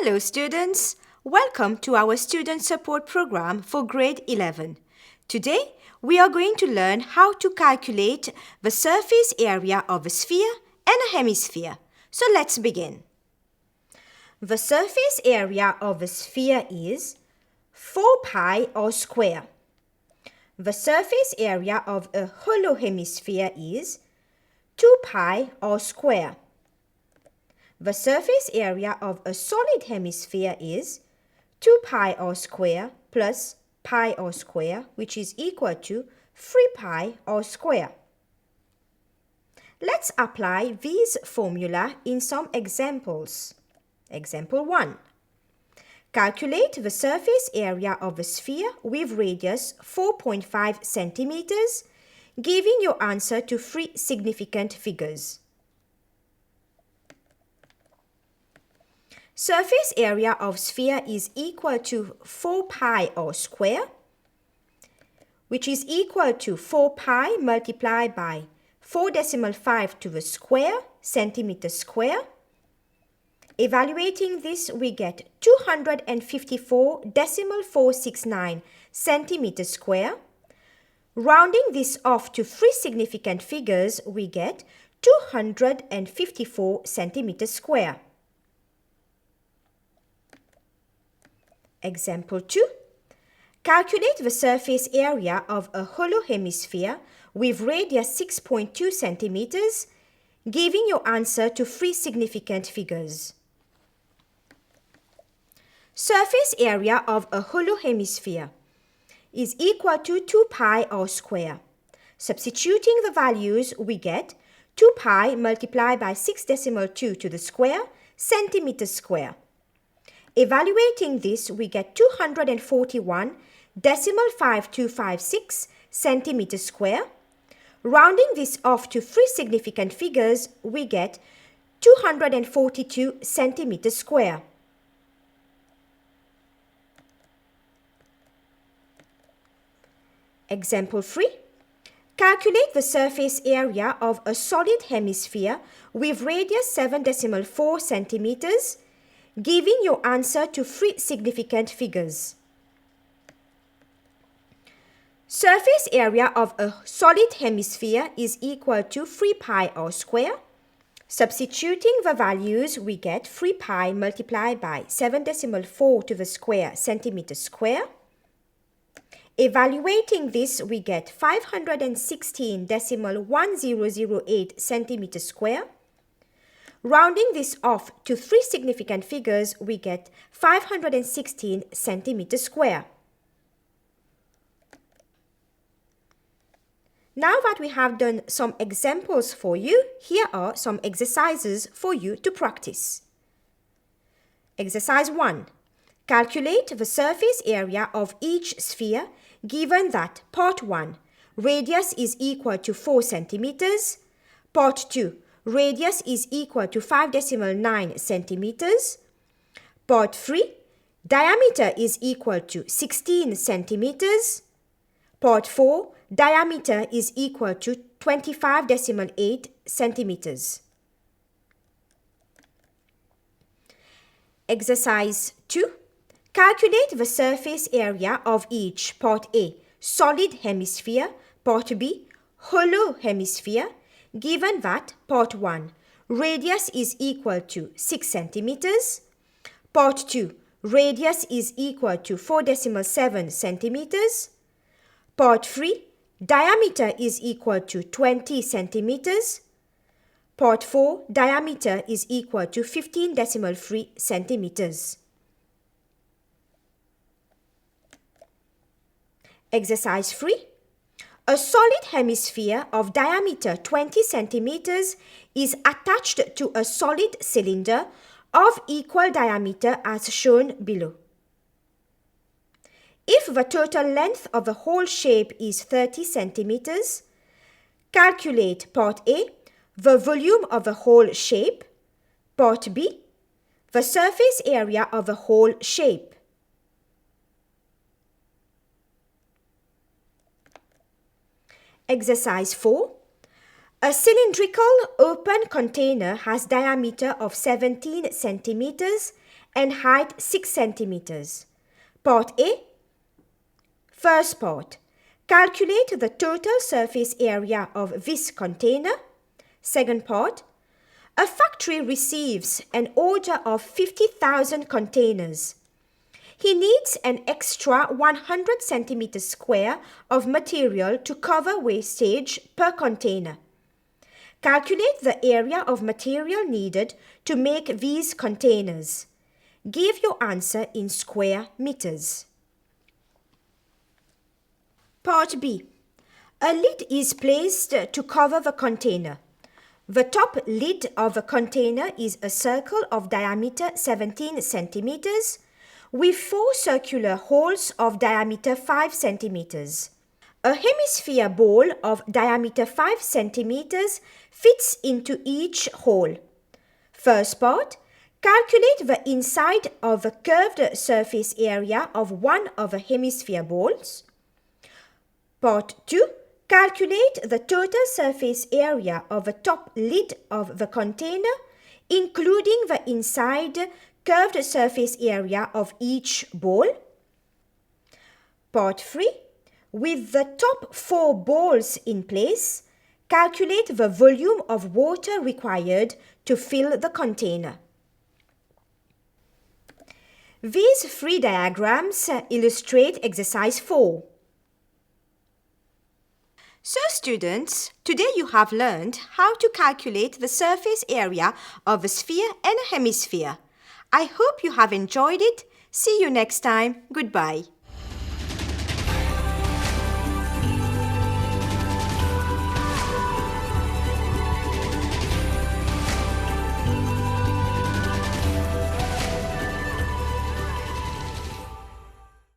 Hello students, welcome to our student support program for grade 11. Today we are going to learn how to calculate the surface area of a sphere and a hemisphere. So let's begin. The surface area of a sphere is 4 pi r square. The surface area of a hollow hemisphere is 2 pi r square. The surface area of a solid hemisphere is 2 pi r square plus pi r square, which is equal to 3 pi r square. Let's apply these formula in some examples. Example 1. Calculate the surface area of a sphere with radius 4.5 centimeters, giving your answer to 3 significant figures. Surface area of sphere is equal to 4 pi r square, which is equal to 4 pi multiplied by 4.5 to the square centimeter square. Evaluating this, we get 254.469 centimeter square. Rounding this off to 3 significant figures, we get 254 centimeter square. Example 2. Calculate the surface area of a hollow hemisphere with radius 6.2 centimeters, giving your answer to 3 significant figures. Surface area of a hollow hemisphere is equal to 2 pi r square. Substituting the values, we get 2 pi multiplied by 6.2 to the square centimeter square. Evaluating this, we get 241.5256 centimeter square. Rounding this off to 3 significant figures, we get 242 centimeter square. Example 3. Calculate the surface area of a solid hemisphere with radius 7.4 centimeters, giving your answer to 3 significant figures. Surface area of a solid hemisphere is equal to 3 pi r square. Substituting the values, we get 3 pi multiplied by 7.4 to the square centimeter square. Evaluating this, we get 516.1008 centimeter square. Rounding this off to 3 significant figures, we get 516 centimeter square. Now that we have done some examples for you, here are some exercises for you to practice. Exercise 1. Calculate the surface area of each sphere given that part 1, radius is equal to 4 centimeters, part 2, radius is equal to 5.9 centimeters. Part 3, diameter is equal to 16 centimeters. Part 4, diameter is equal to 25.8 centimeters. Exercise 2. Calculate the surface area of each part A, solid hemisphere, part B, hollow hemisphere, given that part 1, radius is equal to 6 centimeters, part 2, radius is equal to 4.7 centimeters, part 3, diameter is equal to 20 centimeters, part 4, diameter is equal to 15.3 centimeters. Exercise 3. A solid hemisphere of diameter 20 centimeters is attached to a solid cylinder of equal diameter as shown below. If the total length of the whole shape is 30 centimeters, calculate part A, the volume of the whole shape, part B, the surface area of the whole shape. Exercise 4. A cylindrical open container has diameter of 17 centimeters and height 6 centimeters. Part A. First part. Calculate the total surface area of this container. Second part. A factory receives an order of 50,000 containers. He needs an extra 100 centimeters square of material to cover wastage per container. Calculate the area of material needed to make these containers. Give your answer in square meters. Part B. A lid is placed to cover the container. The top lid of the container is a circle of diameter 17 centimeters with 4 circular holes of diameter 5 centimeters. A hemisphere ball of diameter 5 centimeters fits into each hole. First part, calculate the inside of the curved surface area of one of the hemisphere balls. Part 2, calculate the total surface area of the top lid of the container, including the inside curved surface area of each ball. Part 3, with the top 4 balls in place, calculate the volume of water required to fill the container. These 3 diagrams illustrate exercise 4. So students, today you have learned how to calculate the surface area of a sphere and a hemisphere. I hope you have enjoyed it. See you next time. Goodbye.